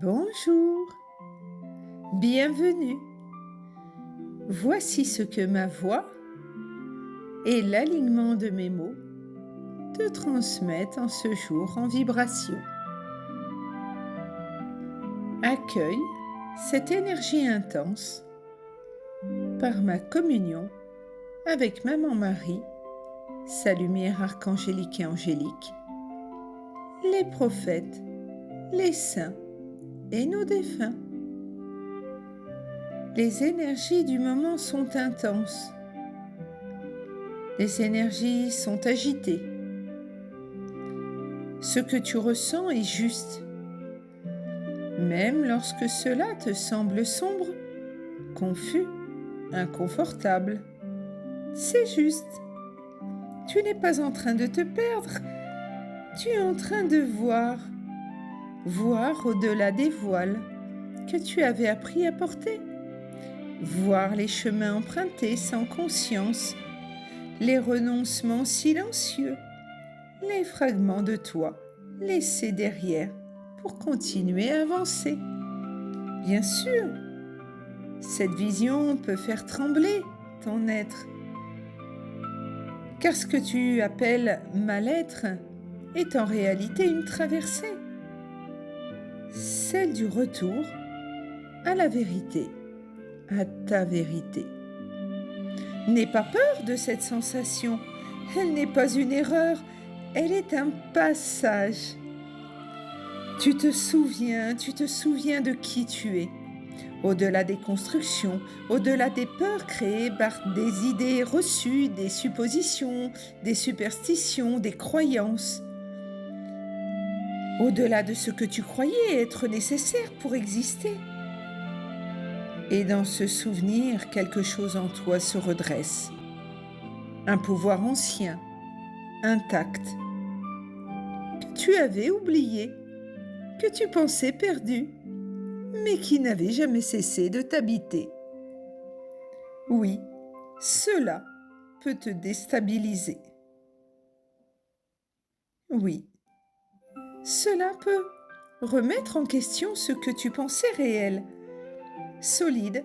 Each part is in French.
Bonjour, bienvenue. Voici ce que ma voix et l'alignement de mes mots te transmettent en ce jour en vibration. Accueille cette énergie intense par ma communion avec Maman Marie, sa lumière archangélique et angélique, les prophètes, les saints et nos défunts. Les énergies du moment sont intenses. Les énergies sont agitées. Ce que tu ressens est juste. Même lorsque cela te semble sombre, confus, inconfortable. C'est juste. Tu n'es pas en train de te perdre. Tu es en train de voir au-delà des voiles que tu avais appris à porter. Voir les chemins empruntés sans conscience, les renoncements silencieux, les fragments de toi laissés derrière pour continuer à avancer. Bien sûr, cette vision peut faire trembler ton être, car ce que tu appelles mal-être est en réalité une traversée, celle du retour à la vérité, à ta vérité. N'aie pas peur de cette sensation, elle n'est pas une erreur, elle est un passage. Tu te souviens de qui tu es, au-delà des constructions, au-delà des peurs créées par des idées reçues, des suppositions, des superstitions, des croyances, au-delà de ce que tu croyais être nécessaire pour exister. Et dans ce souvenir, quelque chose en toi se redresse. Un pouvoir ancien, intact, que tu avais oublié, que tu pensais perdu, mais qui n'avait jamais cessé de t'habiter. Oui, cela peut te déstabiliser. Oui, cela peut remettre en question ce que tu pensais réel, solide,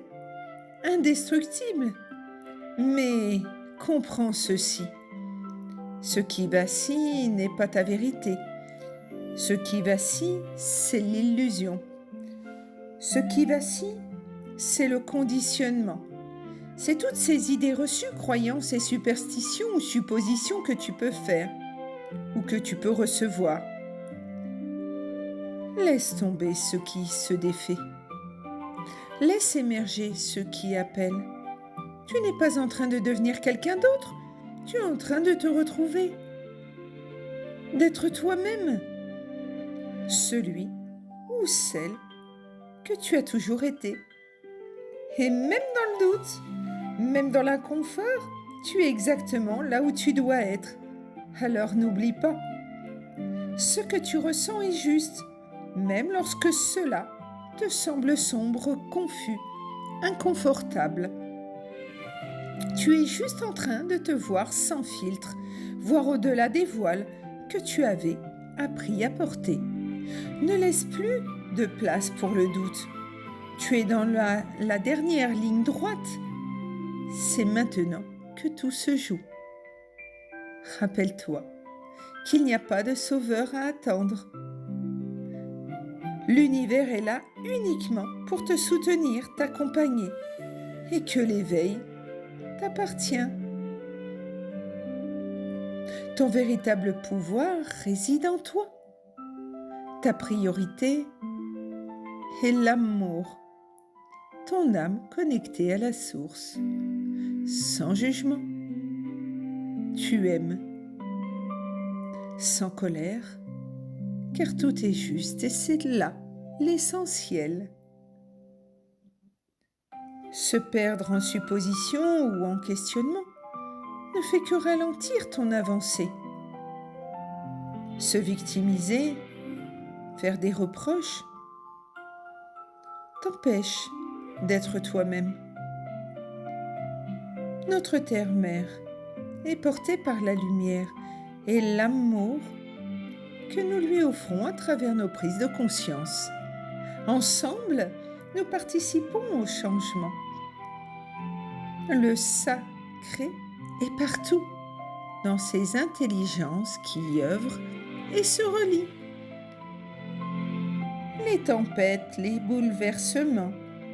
indestructible. Mais comprends ceci. Ce qui vacille n'est pas ta vérité. Ce qui vacille, c'est l'illusion. Ce qui vacille, c'est le conditionnement. C'est toutes ces idées reçues, croyances et superstitions ou suppositions que tu peux faire ou que tu peux recevoir. Laisse tomber ce qui se défait. Laisse émerger ce qui appelle. Tu n'es pas en train de devenir quelqu'un d'autre. Tu es en train de te retrouver. D'être toi-même. Celui ou celle que tu as toujours été. Et même dans le doute, même dans l'inconfort, tu es exactement là où tu dois être. Alors n'oublie pas, ce que tu ressens est juste, même lorsque cela te semble sombre, confus, inconfortable. Tu es juste en train de te voir sans filtre, voir au-delà des voiles que tu avais appris à porter. Ne laisse plus de place pour le doute. Tu es dans la dernière ligne droite. C'est maintenant que tout se joue. Rappelle-toi qu'il n'y a pas de sauveur à attendre. L'univers est là uniquement pour te soutenir, t'accompagner, et que l'éveil t'appartient. Ton véritable pouvoir réside en toi. Ta priorité est l'amour, ton âme connectée à la source, sans jugement. Tu aimes, sans colère, car tout est juste et c'est là l'essentiel. Se perdre en supposition ou en questionnement ne fait que ralentir ton avancée. Se victimiser, faire des reproches, t'empêche d'être toi-même. Notre terre-mère est portée par la lumière et l'amour que nous lui offrons à travers nos prises de conscience. Ensemble, nous participons au changement. Le sacré est partout, dans ces intelligences qui œuvrent et se relient. Les tempêtes, les bouleversements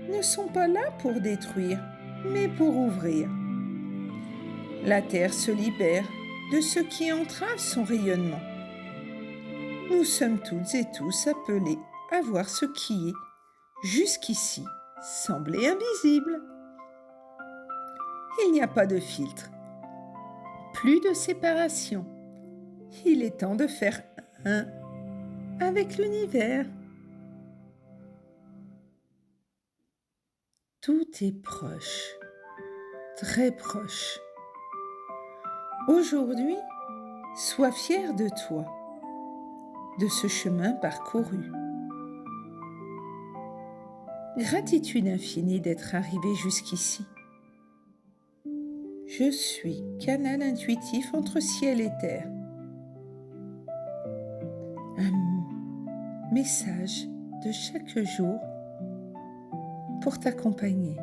ne sont pas là pour détruire, mais pour ouvrir. La Terre se libère de ce qui entrave son rayonnement. Nous sommes toutes et tous appelés à voir ce qui est, jusqu'ici, semblait invisible. Il n'y a pas de filtre, plus de séparation. Il est temps de faire un avec l'univers. Tout est proche, très proche. Aujourd'hui, sois fier de toi, de ce chemin parcouru. Gratitude infinie d'être arrivé jusqu'ici. Je suis canal intuitif entre ciel et terre. Un message de chaque jour pour t'accompagner,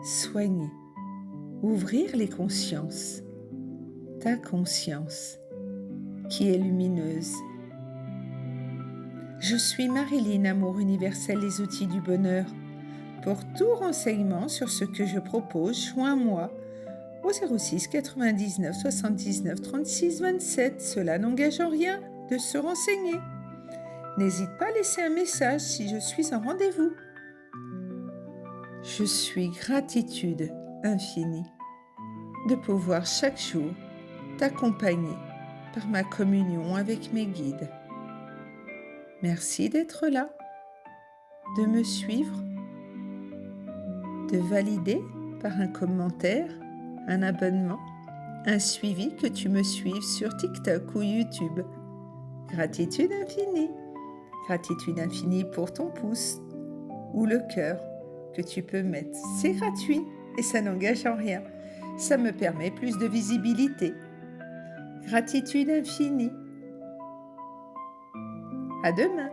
soigner, ouvrir les consciences. Ta conscience qui est lumineuse. Je suis Marilyn, Amour universel, les outils du bonheur. Pour tout renseignement sur ce que je propose, joins-moi au 06 99 79 36 27. Cela n'engage en rien de se renseigner. N'hésite pas à laisser un message si je suis en rendez-vous. Je suis gratitude infinie de pouvoir chaque jour t'accompagner par ma communion avec mes guides. Merci d'être là, de me suivre, de valider par un commentaire, un abonnement, un suivi, que tu me suives sur TikTok ou YouTube. Gratitude infinie. Gratitude infinie pour ton pouce ou le cœur que tu peux mettre. C'est gratuit et ça n'engage en rien. Ça me permet plus de visibilité. Gratitude infinie. À demain.